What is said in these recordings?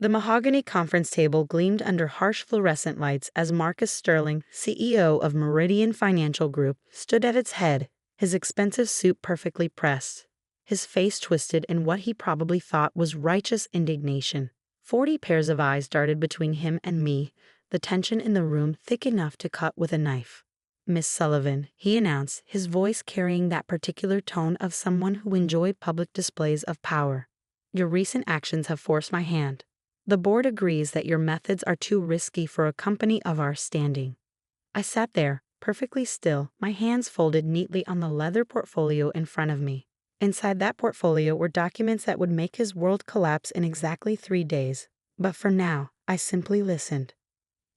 The mahogany conference table gleamed under harsh fluorescent lights as Marcus Sterling, CEO of Meridian Financial Group, stood at its head, his expensive suit perfectly pressed, his face twisted in what he probably thought was righteous indignation. 40 pairs of eyes darted between him and me, the tension in the room thick enough to cut with a knife. "Miss Sullivan," he announced, his voice carrying that particular tone of someone who enjoyed public displays of power. "Your recent actions have forced my hand. The board agrees that your methods are too risky for a company of our standing." I sat there, perfectly still, my hands folded neatly on the leather portfolio in front of me. Inside that portfolio were documents that would make his world collapse in exactly 3 days. But for now, I simply listened.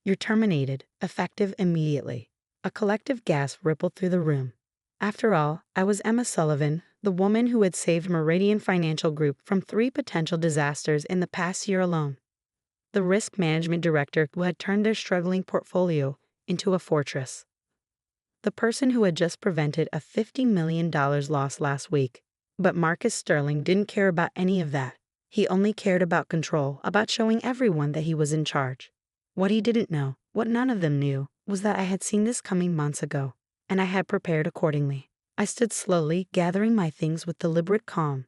"You're terminated, effective immediately." A collective gasp rippled through the room. After all, I was Emma Sullivan, the woman who had saved Meridian Financial Group from 3 potential disasters in the past year alone. The risk management director who had turned their struggling portfolio into a fortress. The person who had just prevented a $50 million loss last week. But Marcus Sterling didn't care about any of that. He only cared about control, about showing everyone that he was in charge. What he didn't know, what none of them knew, was that I had seen this coming months ago, and I had prepared accordingly. I stood slowly, gathering my things with deliberate calm.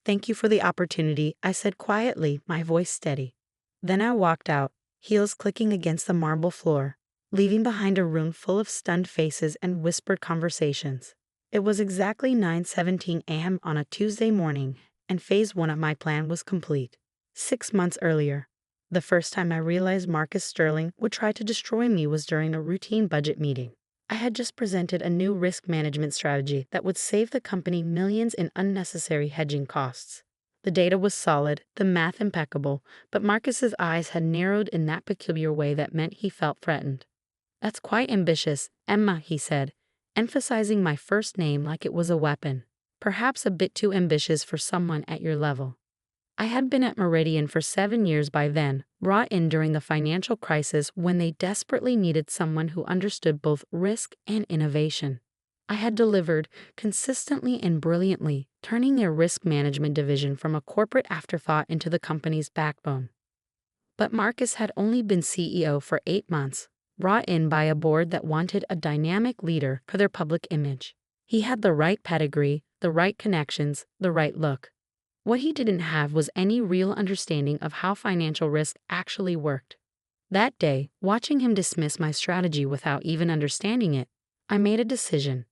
"Thank you for the opportunity," I said quietly, my voice steady. Then I walked out, heels clicking against the marble floor, leaving behind a room full of stunned faces and whispered conversations. It was exactly 9:17 a.m. on a Tuesday morning, and phase 1 of my plan was complete. 6 months earlier, the first time I realized Marcus Sterling would try to destroy me was during a routine budget meeting. I had just presented a new risk management strategy that would save the company millions in unnecessary hedging costs. The data was solid, the math impeccable, but Marcus's eyes had narrowed in that peculiar way that meant he felt threatened. "That's quite ambitious, Emma," he said, emphasizing my first name like it was a weapon. "Perhaps a bit too ambitious for someone at your level." I had been at Meridian for 7 years by then, brought in during the financial crisis when they desperately needed someone who understood both risk and innovation. I had delivered, consistently and brilliantly, turning their risk management division from a corporate afterthought into the company's backbone. But Marcus had only been CEO for 8 months, brought in by a board that wanted a dynamic leader for their public image. He had the right pedigree, the right connections, the right look. What he didn't have was any real understanding of how financial risk actually worked. That day, watching him dismiss my strategy without even understanding it, I made a decision.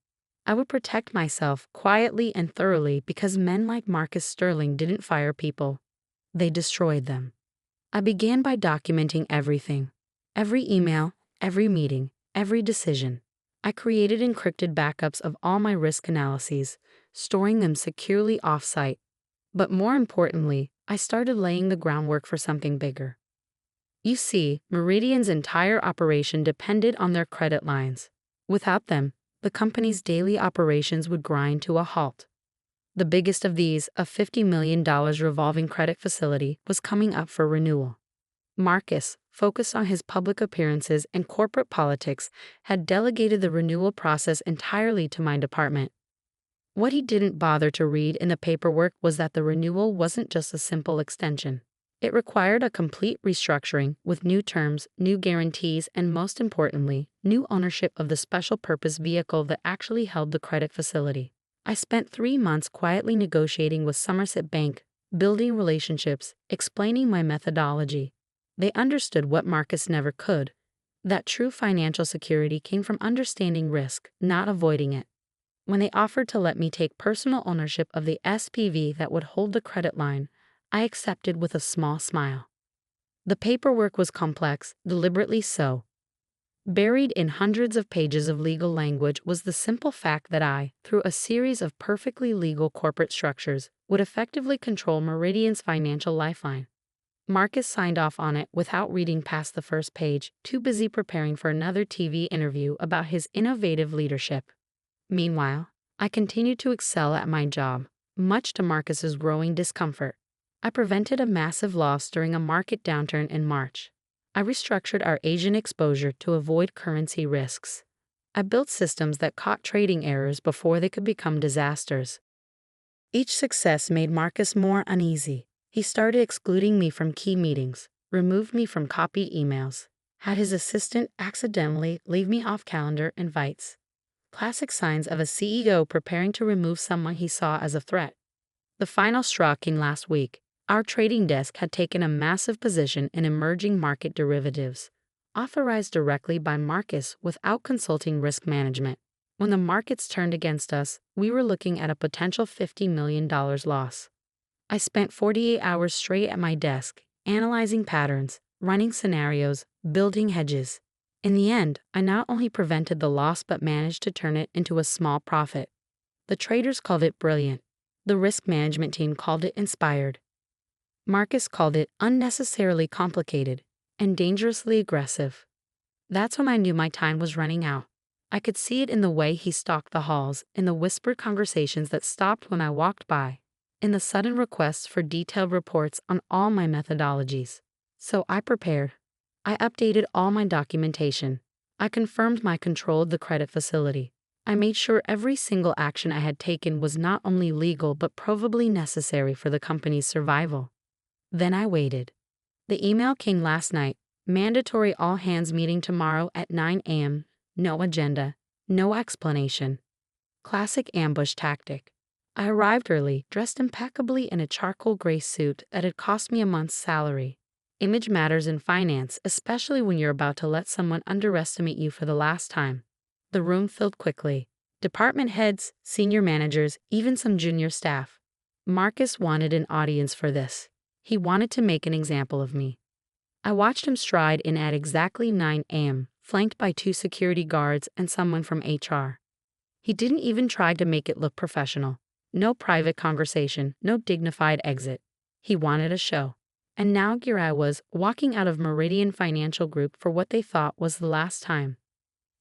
I would protect myself quietly and thoroughly because men like Marcus Sterling didn't fire people. They destroyed them. I began by documenting everything. Every email, every meeting, every decision. I created encrypted backups of all my risk analyses, storing them securely off-site. But more importantly, I started laying the groundwork for something bigger. You see, Meridian's entire operation depended on their credit lines. Without them, the company's daily operations would grind to a halt. The biggest of these, a $50 million revolving credit facility, was coming up for renewal. Marcus, focused on his public appearances and corporate politics, had delegated the renewal process entirely to my department. What he didn't bother to read in the paperwork was that the renewal wasn't just a simple extension. It required a complete restructuring with new terms, new guarantees, and most importantly, new ownership of the special purpose vehicle that actually held the credit facility. I spent 3 months quietly negotiating with Somerset Bank, building relationships, explaining my methodology. They understood what Marcus never could, that true financial security came from understanding risk, not avoiding it. When they offered to let me take personal ownership of the SPV that would hold the credit line, I accepted with a small smile. The paperwork was complex, deliberately so. Buried in hundreds of pages of legal language was the simple fact that I, through a series of perfectly legal corporate structures, would effectively control Meridian's financial lifeline. Marcus signed off on it without reading past the first page, too busy preparing for another TV interview about his innovative leadership. Meanwhile, I continued to excel at my job, much to Marcus's growing discomfort. I prevented a massive loss during a market downturn in March. I restructured our Asian exposure to avoid currency risks. I built systems that caught trading errors before they could become disasters. Each success made Marcus more uneasy. He started excluding me from key meetings, removed me from copied emails, had his assistant accidentally leave me off calendar invites. Classic signs of a CEO preparing to remove someone he saw as a threat. The final straw came last week. Our trading desk had taken a massive position in emerging market derivatives, authorized directly by Marcus without consulting risk management. When the markets turned against us, we were looking at a potential $50 million loss. I spent 48 hours straight at my desk, analyzing patterns, running scenarios, building hedges. In the end, I not only prevented the loss but managed to turn it into a small profit. The traders called it brilliant. The risk management team called it inspired. Marcus called it unnecessarily complicated and dangerously aggressive. That's when I knew my time was running out. I could see it in the way he stalked the halls, in the whispered conversations that stopped when I walked by, in the sudden requests for detailed reports on all my methodologies. So I prepared. I updated all my documentation. I confirmed my control of the credit facility. I made sure every single action I had taken was not only legal but provably necessary for the company's survival. Then I waited. The email came last night. Mandatory all-hands meeting tomorrow at 9 a.m. No agenda. No explanation. Classic ambush tactic. I arrived early, dressed impeccably in a charcoal gray suit that had cost me a month's salary. Image matters in finance, especially when you're about to let someone underestimate you for the last time. The room filled quickly. Department heads, senior managers, even some junior staff. Marcus wanted an audience for this. He wanted to make an example of me. I watched him stride in at exactly 9 a.m., flanked by 2 security guards and someone from HR. He didn't even try to make it look professional. No private conversation, no dignified exit. He wanted a show. And now here I was, walking out of Meridian Financial Group for what they thought was the last time.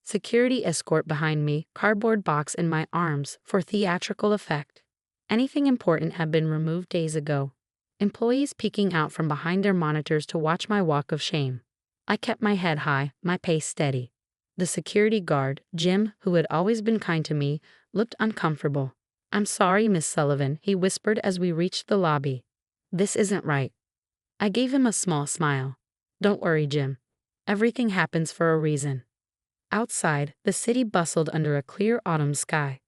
Security escort behind me, cardboard box in my arms for theatrical effect. Anything important had been removed days ago. Employees peeking out from behind their monitors to watch my walk of shame. I kept my head high, my pace steady. The security guard, Jim, who had always been kind to me, looked uncomfortable. "I'm sorry, Miss Sullivan," he whispered as we reached the lobby. "This isn't right." I gave him a small smile. "Don't worry, Jim. Everything happens for a reason." Outside, the city bustled under a clear autumn sky.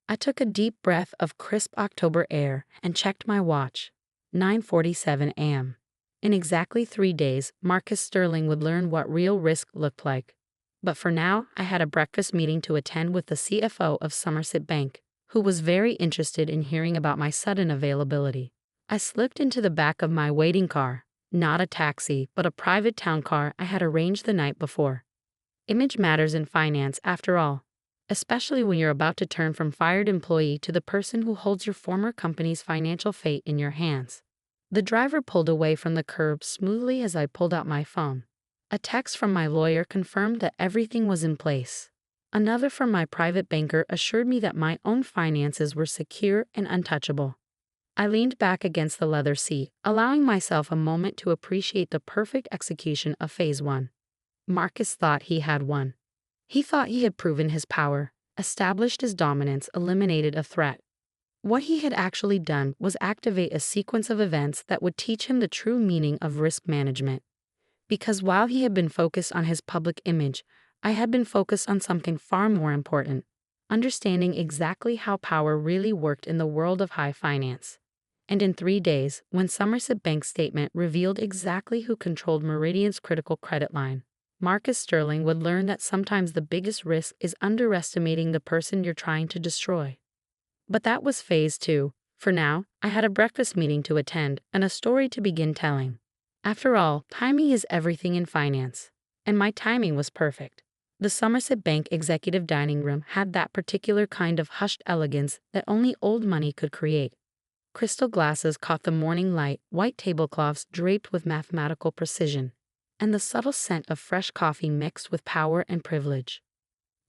I took a deep breath of crisp October air and checked my watch. 9:47 a.m. In exactly 3 days, Marcus Sterling would learn what real risk looked like. But for now, I had a breakfast meeting to attend with the CFO of Somerset Bank, who was very interested in hearing about my sudden availability. I slipped into the back of my waiting car, not a taxi, but a private town car I had arranged the night before. Image matters in finance, after all, especially when you're about to turn from fired employee to the person who holds your former company's financial fate in your hands. The driver pulled away from the curb smoothly as I pulled out my phone. A text from my lawyer confirmed that everything was in place. Another from my private banker assured me that my own finances were secure and untouchable. I leaned back against the leather seat, allowing myself a moment to appreciate the perfect execution of Phase 1. Marcus thought he had won. He thought he had proven his power, established his dominance, eliminated a threat. What he had actually done was activate a sequence of events that would teach him the true meaning of risk management. Because while he had been focused on his public image, I had been focused on something far more important, understanding exactly how power really worked in the world of high finance. And in 3 days, when Somerset Bank's statement revealed exactly who controlled Meridian's critical credit line, Marcus Sterling would learn that sometimes the biggest risk is underestimating the person you're trying to destroy. But that was Phase 2. For now, I had a breakfast meeting to attend and a story to begin telling. After all, timing is everything in finance. And my timing was perfect. The Somerset Bank executive dining room had that particular kind of hushed elegance that only old money could create. Crystal glasses caught the morning light, white tablecloths draped with mathematical precision, and the subtle scent of fresh coffee mixed with power and privilege.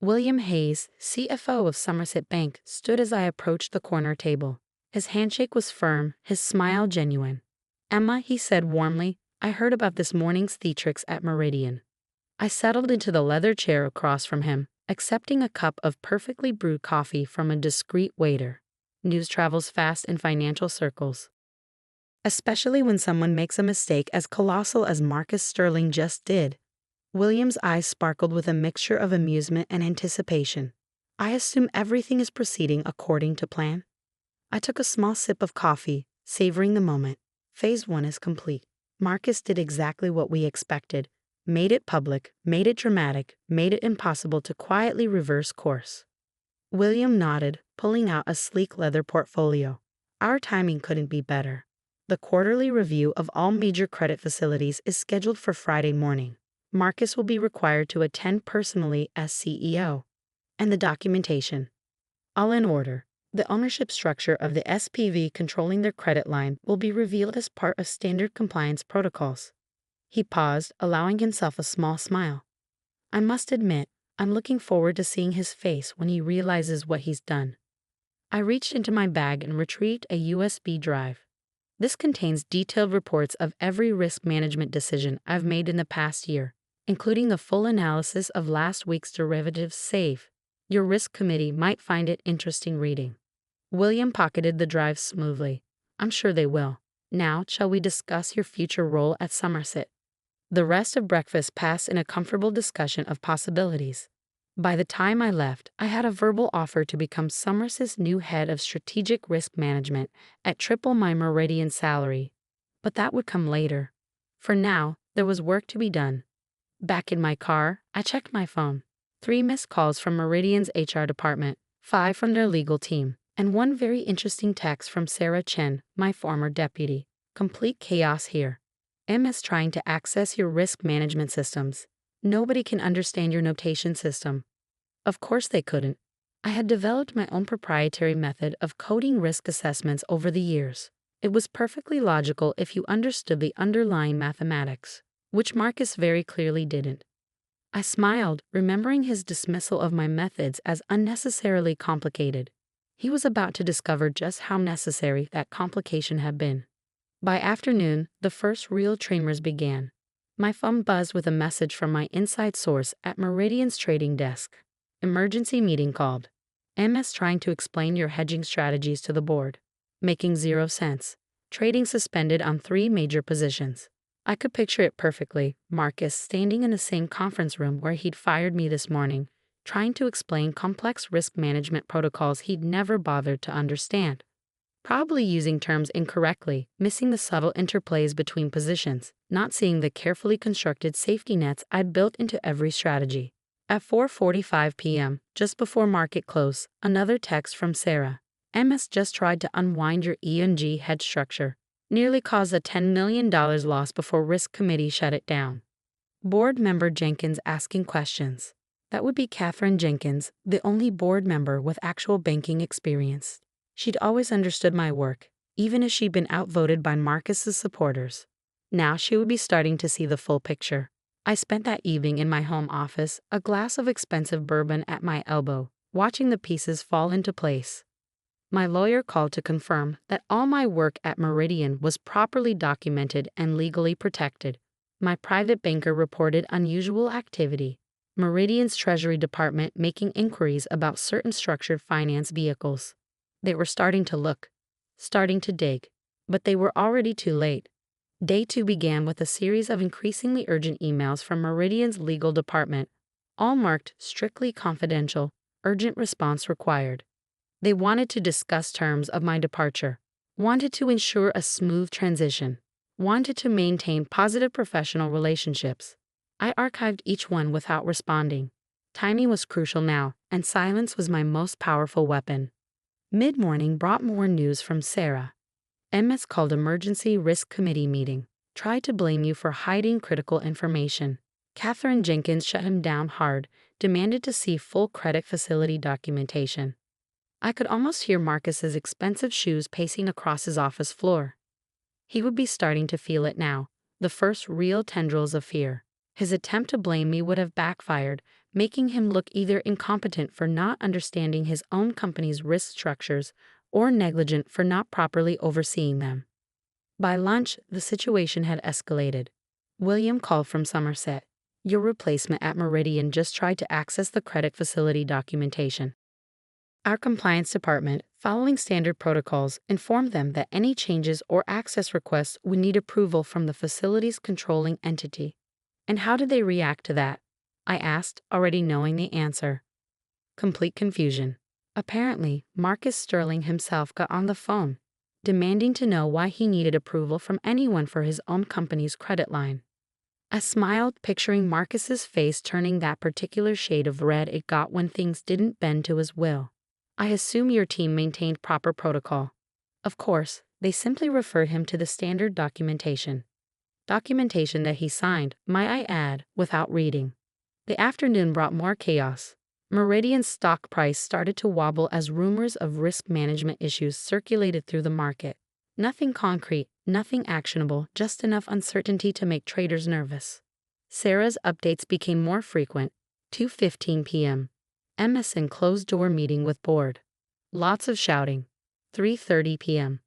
William Hayes, CFO of Somerset Bank, stood as I approached the corner table. His handshake was firm, his smile genuine. "Emma," he said warmly, "I heard about this morning's theatrics at Meridian." I settled into the leather chair across from him, accepting a cup of perfectly brewed coffee from a discreet waiter. News travels fast in financial circles. especially when someone makes a mistake as colossal as Marcus Sterling just did. William's eyes sparkled with a mixture of amusement and anticipation. I assume everything is proceeding according to plan? I took a small sip of coffee, savoring the moment. Phase 1 is complete. Marcus did exactly what we expected. Made it public, made it dramatic, made it impossible to quietly reverse course. William nodded, pulling out a sleek leather portfolio. Our timing couldn't be better. The quarterly review of all major credit facilities is scheduled for Friday morning. Marcus will be required to attend personally as CEO. And the documentation. All in order. The ownership structure of the SPV controlling their credit line will be revealed as part of standard compliance protocols. He paused, allowing himself a small smile. I must admit, I'm looking forward to seeing his face when he realizes what he's done. I reached into my bag and retrieved a USB drive. This contains detailed reports of every risk management decision I've made in the past year, including the full analysis of last week's derivatives save. Your risk committee might find it interesting reading. William pocketed the drive smoothly. I'm sure they will. Now, shall we discuss your future role at Somerset? The rest of breakfast passed in a comfortable discussion of possibilities. By the time I left, I had a verbal offer to become Somerset's new head of strategic risk management at triple my Meridian salary. But that would come later. For now, there was work to be done. Back in my car, I checked my phone. 3 missed calls from Meridian's HR department, 5 from their legal team, and 1 very interesting text from Sarah Chen, my former deputy. Complete chaos here. MS trying to access your risk management systems. Nobody can understand your notation system. Of course they couldn't. I had developed my own proprietary method of coding risk assessments over the years. It was perfectly logical if you understood the underlying mathematics, which Marcus very clearly didn't. I smiled, remembering his dismissal of my methods as unnecessarily complicated. He was about to discover just how necessary that complication had been. By afternoon, the first real tremors began. My phone buzzed with a message from my inside source at Meridian's trading desk. Emergency meeting called. MS trying to explain your hedging strategies to the board. Making 0 sense. Trading suspended on 3 major positions. I could picture it perfectly, Marcus standing in the same conference room where he'd fired me this morning, trying to explain complex risk management protocols he'd never bothered to understand. Probably using terms incorrectly, missing the subtle interplays between positions, not seeing the carefully constructed safety nets I'd built into every strategy. At 4:45 p.m., just before market close, another text from Sarah. MS just tried to unwind your E&G hedge structure. Nearly caused a $10 million loss before risk committee shut it down. Board member Jenkins asking questions. That would be Catherine Jenkins, the only board member with actual banking experience. She'd always understood my work, even as she'd been outvoted by Marcus's supporters. Now she would be starting to see the full picture. I spent that evening in my home office, a glass of expensive bourbon at my elbow, watching the pieces fall into place. My lawyer called to confirm that all my work at Meridian was properly documented and legally protected. My private banker reported unusual activity. Meridian's Treasury Department making inquiries about certain structured finance vehicles. They were starting to look, starting to dig, but they were already too late. Day 2 began with a series of increasingly urgent emails from Meridian's legal department, all marked strictly confidential, urgent response required. They wanted to discuss terms of my departure, wanted to ensure a smooth transition, wanted to maintain positive professional relationships. I archived each one without responding. Timing was crucial now, and silence was my most powerful weapon. Mid-morning brought more news from Sarah. MS called emergency risk committee meeting. Tried to blame you for hiding critical information. Catherine Jenkins shut him down hard, demanded to see full credit facility documentation. I could almost hear Marcus's expensive shoes pacing across his office floor. He would be starting to feel it now, the first real tendrils of fear. His attempt to blame me would have backfired, making him look either incompetent for not understanding his own company's risk structures or negligent for not properly overseeing them. By lunch, the situation had escalated. William called from Somerset. Your replacement at Meridian just tried to access the credit facility documentation. Our compliance department, following standard protocols, informed them that any changes or access requests would need approval from the facility's controlling entity. And how did they react to that? I asked, already knowing the answer. Complete confusion. Apparently, Marcus Sterling himself got on the phone, demanding to know why he needed approval from anyone for his own company's credit line. I smiled, picturing Marcus's face turning that particular shade of red it got when things didn't bend to his will. I assume your team maintained proper protocol. Of course, they simply referred him to the standard documentation. Documentation that he signed, might I add, without reading. The afternoon brought more chaos. Meridian's stock price started to wobble as rumors of risk management issues circulated through the market. Nothing concrete, nothing actionable, just enough uncertainty to make traders nervous. Sarah's updates became more frequent. 2:15 p.m. Emerson closed-door meeting with board. Lots of shouting. 3:30 p.m.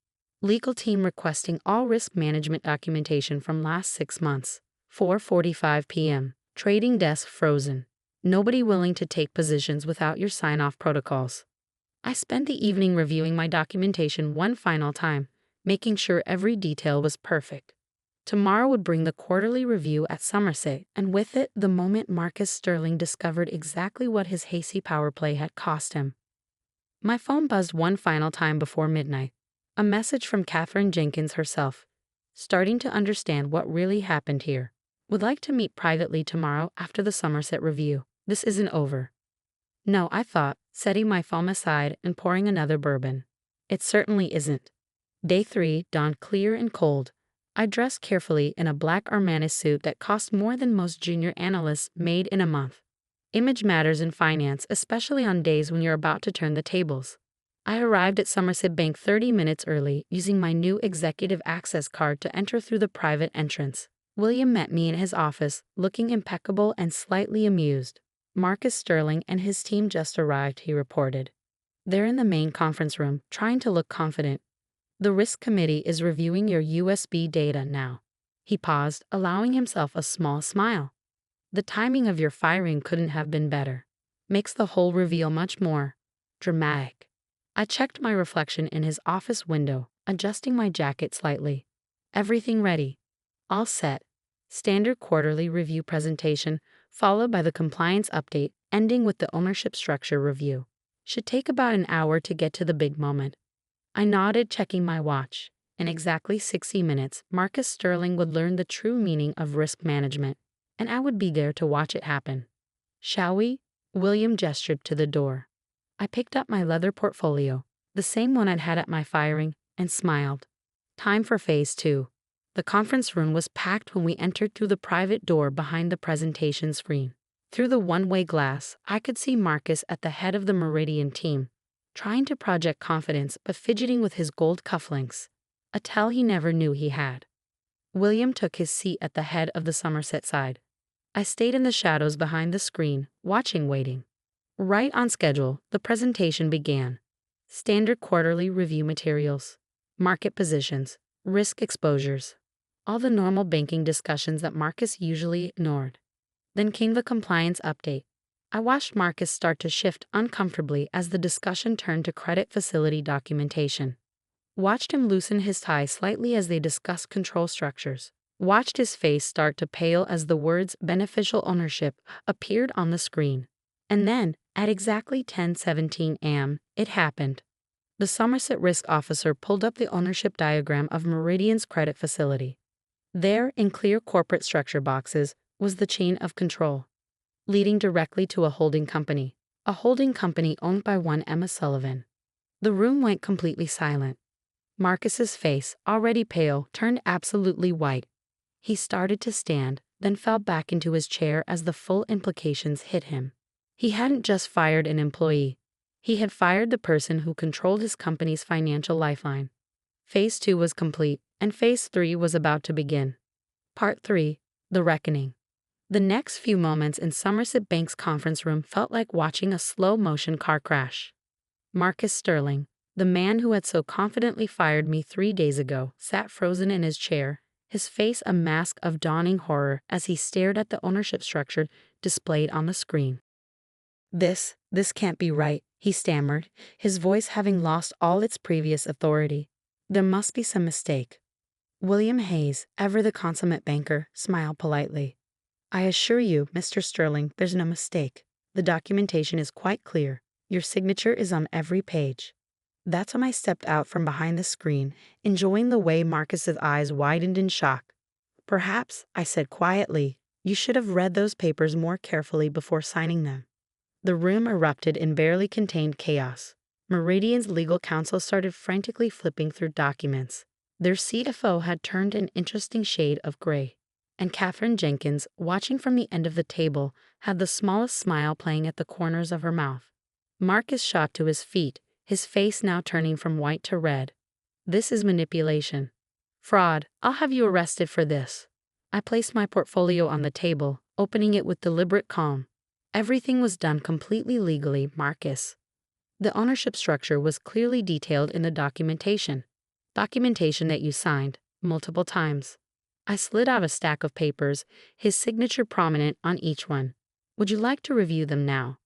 Legal team requesting all risk management documentation from last 6 months. 4:45 p.m. Trading desk frozen. Nobody willing to take positions without your sign-off protocols. I spent the evening reviewing my documentation one final time, making sure every detail was perfect. Tomorrow would bring the quarterly review at Somerset, and with it, the moment Marcus Sterling discovered exactly what his hasty power play had cost him. My phone buzzed one final time before midnight. A message from Catherine Jenkins herself. Starting to understand what really happened here. Would like to meet privately tomorrow after the Somerset review. This isn't over. No, I thought, setting my phone aside and pouring another bourbon. It certainly isn't. Day 3 dawned clear and cold. I dressed carefully in a black Armani suit that cost more than most junior analysts made in a month. Image matters in finance, especially on days when you're about to turn the tables. I arrived at Somerset Bank 30 minutes early, using my new executive access card to enter through the private entrance. William met me in his office, looking impeccable and slightly amused. Marcus Sterling and his team just arrived, he reported. They're in the main conference room, trying to look confident. The risk committee is reviewing your USB data now. He paused, allowing himself a small smile. The timing of your firing couldn't have been better. Makes the whole reveal much more dramatic. I checked my reflection in his office window, adjusting my jacket slightly. Everything ready. All set. Standard quarterly review presentation, followed by the compliance update, ending with the ownership structure review. Should take about an hour to get to the big moment. I nodded, checking my watch. In exactly 60 minutes, Marcus Sterling would learn the true meaning of risk management, and I would be there to watch it happen. Shall we? William gestured to the door. I picked up my leather portfolio, the same one I'd had at my firing, and smiled. Time for phase 2. The conference room was packed when we entered through the private door behind the presentation screen. Through the one-way glass, I could see Marcus at the head of the Meridian team, trying to project confidence but fidgeting with his gold cufflinks, a tell he never knew he had. William took his seat at the head of the Somerset side. I stayed in the shadows behind the screen, waiting. Right on schedule, the presentation began. Standard quarterly review materials, market positions, risk exposures, all the normal banking discussions that Marcus usually ignored. Then came the compliance update. I watched Marcus start to shift uncomfortably as the discussion turned to credit facility documentation. Watched him loosen his tie slightly as they discussed control structures. Watched his face start to pale as the words beneficial ownership appeared on the screen. And then, at exactly 10:17 a.m., it happened. The Somerset risk officer pulled up the ownership diagram of Meridian's credit facility. There, in clear corporate structure boxes, was the chain of control, leading directly to a holding company owned by one Emma Sullivan. The room went completely silent. Marcus's face, already pale, turned absolutely white. He started to stand, then fell back into his chair as the full implications hit him. He hadn't just fired an employee. He had fired the person who controlled his company's financial lifeline. Phase 2 was complete, and Phase 3 was about to begin. Part 3, The Reckoning. The next few moments in Somerset Bank's conference room felt like watching a slow-motion car crash. Marcus Sterling, the man who had so confidently fired me 3 days ago, sat frozen in his chair, his face a mask of dawning horror as he stared at the ownership structure displayed on the screen. This can't be right, he stammered, his voice having lost all its previous authority. There must be some mistake. William Hayes, ever the consummate banker, smiled politely. I assure you, Mr. Sterling, there's no mistake. The documentation is quite clear. Your signature is on every page. That's when I stepped out from behind the screen, enjoying the way Marcus's eyes widened in shock. Perhaps, I said quietly, you should have read those papers more carefully before signing them. The room erupted in barely contained chaos. Meridian's legal counsel started frantically flipping through documents. Their CFO had turned an interesting shade of gray. And Katherine Jenkins, watching from the end of the table, had the smallest smile playing at the corners of her mouth. Marcus shot to his feet, his face now turning from white to red. This is manipulation. Fraud. I'll have you arrested for this. I placed my portfolio on the table, opening it with deliberate calm. Everything was done completely legally, Marcus. The ownership structure was clearly detailed in the documentation. Documentation that you signed, multiple times. I slid out a stack of papers, his signature prominent on each one. Would you like to review them now?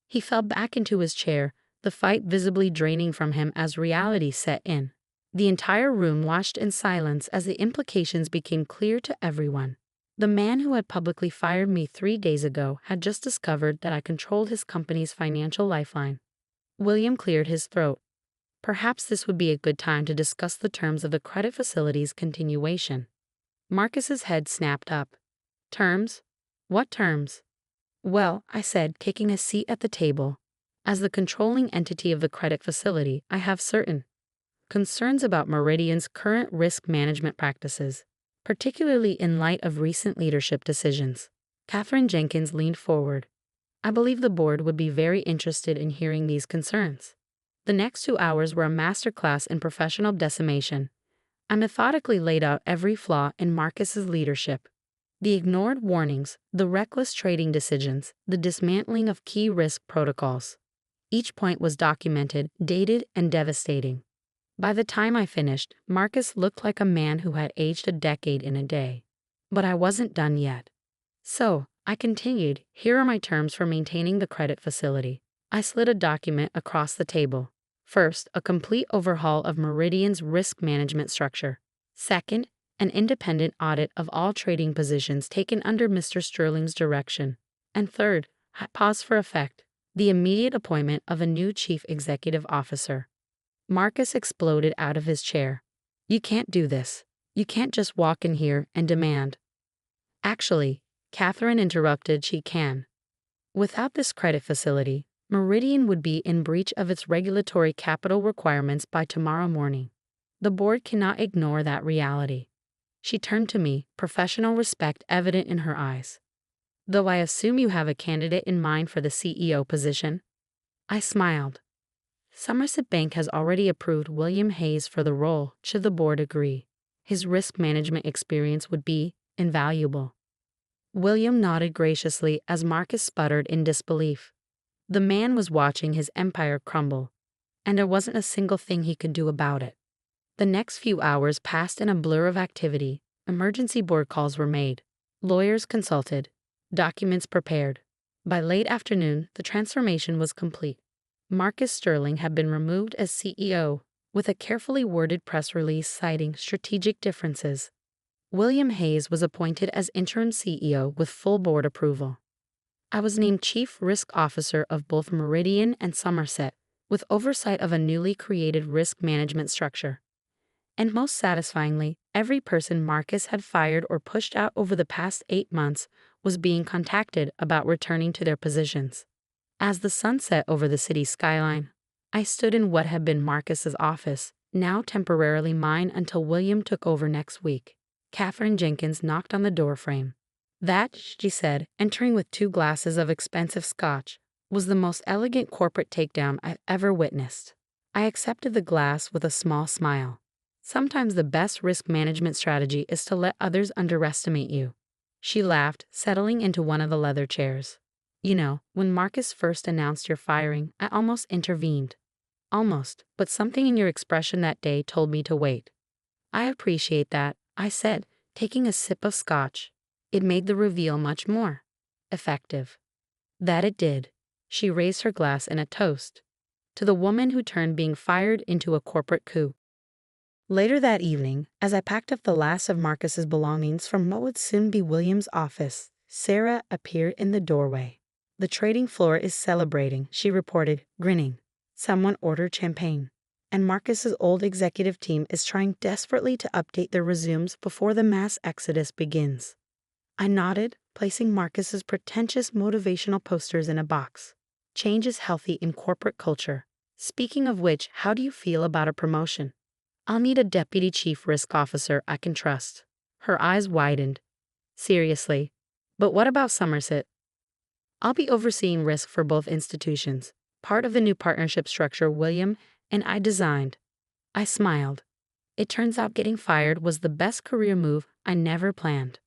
He fell back into his chair, the fight visibly draining from him as reality set in. The entire room watched in silence as the implications became clear to everyone. The man who had publicly fired me 3 days ago had just discovered that I controlled his company's financial lifeline. William cleared his throat. Perhaps this would be a good time to discuss the terms of the credit facility's continuation. Marcus's head snapped up. Terms? What terms? Well, I said, taking a seat at the table. As the controlling entity of the credit facility, I have certain concerns about Meridian's current risk management practices, particularly in light of recent leadership decisions. Katherine Jenkins leaned forward. I believe the board would be very interested in hearing these concerns. The next 2 hours were a masterclass in professional decimation. I methodically laid out every flaw in Marcus's leadership. The ignored warnings, the reckless trading decisions, the dismantling of key risk protocols. Each point was documented, dated, and devastating. By the time I finished, Marcus looked like a man who had aged a decade in a day. But I wasn't done yet. So, I continued, here are my terms for maintaining the credit facility. I slid a document across the table. First, a complete overhaul of Meridian's risk management structure. Second, an independent audit of all trading positions taken under Mr. Sterling's direction. And third, I paused for effect, the immediate appointment of a new chief executive officer. Marcus exploded out of his chair. You can't do this. You can't just walk in here and demand. Actually, Katherine interrupted, she can. Without this credit facility, Meridian would be in breach of its regulatory capital requirements by tomorrow morning. The board cannot ignore that reality. She turned to me, professional respect evident in her eyes. Though I assume you have a candidate in mind for the CEO position? I smiled. Somerset Bank has already approved William Hayes for the role, should the board agree. His risk management experience would be invaluable. William nodded graciously as Marcus sputtered in disbelief. The man was watching his empire crumble, and there wasn't a single thing he could do about it. The next few hours passed in a blur of activity. Emergency board calls were made. Lawyers consulted. Documents prepared. By late afternoon, the transformation was complete. Marcus Sterling had been removed as CEO, with a carefully worded press release citing strategic differences. William Hayes was appointed as interim CEO with full board approval. I was named Chief Risk Officer of both Meridian and Somerset, with oversight of a newly created risk management structure. And most satisfyingly, every person Marcus had fired or pushed out over the past 8 months was being contacted about returning to their positions. As the sun set over the city skyline, I stood in what had been Marcus's office, now temporarily mine until William took over next week. Katherine Jenkins knocked on the doorframe. That, she said, entering with 2 glasses of expensive scotch, was the most elegant corporate takedown I've ever witnessed. I accepted the glass with a small smile. Sometimes the best risk management strategy is to let others underestimate you. She laughed, settling into one of the leather chairs. You know, when Marcus first announced your firing, I almost intervened. Almost, but something in your expression that day told me to wait. I appreciate that, I said, taking a sip of scotch. It made the reveal much more effective. That it did. She raised her glass in a toast to the woman who turned being fired into a corporate coup. Later that evening, as I packed up the last of Marcus's belongings from what would soon be William's office, Sarah appeared in the doorway. "The trading floor is celebrating," she reported, grinning. "Someone ordered champagne. And Marcus's old executive team is trying desperately to update their resumes before the mass exodus begins." I nodded, placing Marcus's pretentious motivational posters in a box. Change is healthy in corporate culture. Speaking of which, how do you feel about a promotion? I'll need a deputy chief risk officer I can trust. Her eyes widened. Seriously. But what about Somerset? I'll be overseeing risk for both institutions, part of the new partnership structure William and I designed. I smiled. It turns out getting fired was the best career move I never planned.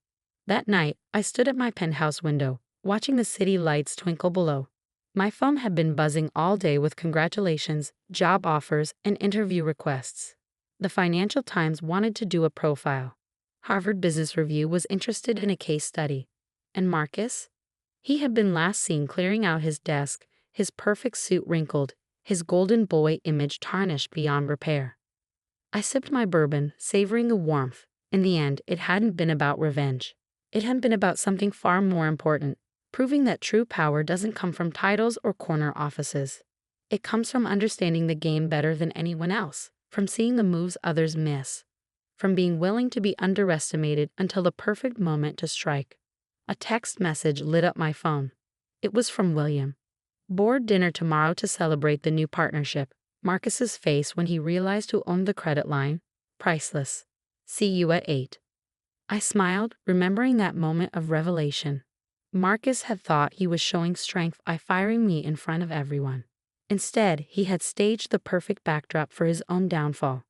That night, I stood at my penthouse window, watching the city lights twinkle below. My phone had been buzzing all day with congratulations, job offers, and interview requests. The Financial Times wanted to do a profile. Harvard Business Review was interested in a case study. And Marcus? He had been last seen clearing out his desk, his perfect suit wrinkled, his golden boy image tarnished beyond repair. I sipped my bourbon, savoring the warmth. In the end, it hadn't been about revenge. It had been about something far more important, proving that true power doesn't come from titles or corner offices. It comes from understanding the game better than anyone else, from seeing the moves others miss, from being willing to be underestimated until the perfect moment to strike. A text message lit up my phone. It was from William. "Board dinner tomorrow to celebrate the new partnership." Marcus's face when he realized who owned the credit line? Priceless. "See you at 8. I smiled, remembering that moment of revelation. Marcus had thought he was showing strength by firing me in front of everyone. Instead, he had staged the perfect backdrop for his own downfall.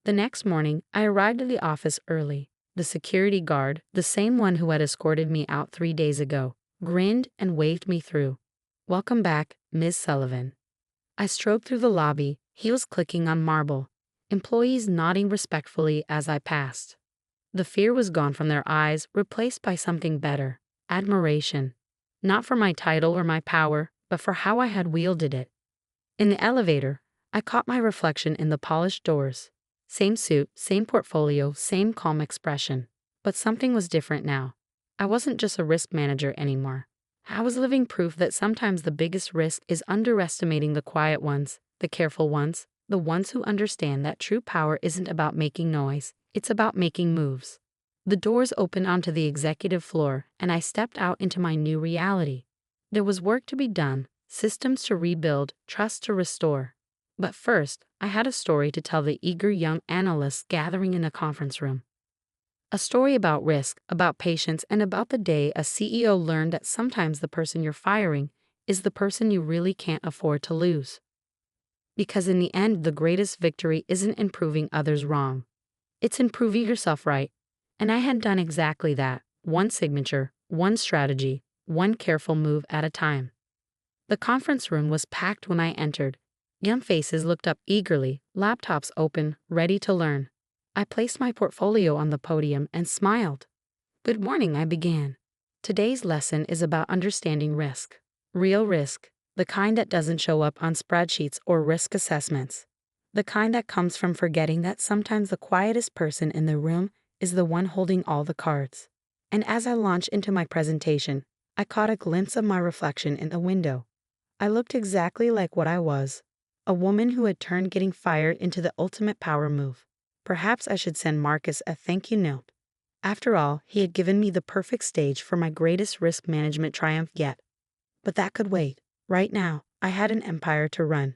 The next morning, I arrived at the office early. The security guard, the same one who had escorted me out 3 days ago, grinned and waved me through. "Welcome back, Ms. Sullivan." I strode through the lobby, heels clicking on marble, employees nodding respectfully as I passed. The fear was gone from their eyes, replaced by something better, admiration. Not for my title or my power, but for how I had wielded it. In the elevator, I caught my reflection in the polished doors. Same suit, same portfolio, same calm expression. But something was different now. I wasn't just a risk manager anymore. I was living proof that sometimes the biggest risk is underestimating the quiet ones, the careful ones, the ones who understand that true power isn't about making noise, it's about making moves. The doors opened onto the executive floor, and I stepped out into my new reality. There was work to be done, systems to rebuild, trust to restore. But first, I had a story to tell the eager young analysts gathering in the conference room. A story about risk, about patience, and about the day a CEO learned that sometimes the person you're firing is the person you really can't afford to lose. Because in the end, the greatest victory isn't in proving others wrong. It's in proving yourself right. And I had done exactly that, one signature, one strategy, one careful move at a time. The conference room was packed when I entered. Young faces looked up eagerly, laptops open, ready to learn. I placed my portfolio on the podium and smiled. "Good morning," I began. "Today's lesson is about understanding risk. Real risk, the kind that doesn't show up on spreadsheets or risk assessments. The kind that comes from forgetting that sometimes the quietest person in the room is the one holding all the cards." And as I launched into my presentation, I caught a glimpse of my reflection in the window. I looked exactly like what I was, a woman who had turned getting fired into the ultimate power move. Perhaps I should send Marcus a thank you note. After all, he had given me the perfect stage for my greatest risk management triumph yet. But that could wait. Right now, I had an empire to run.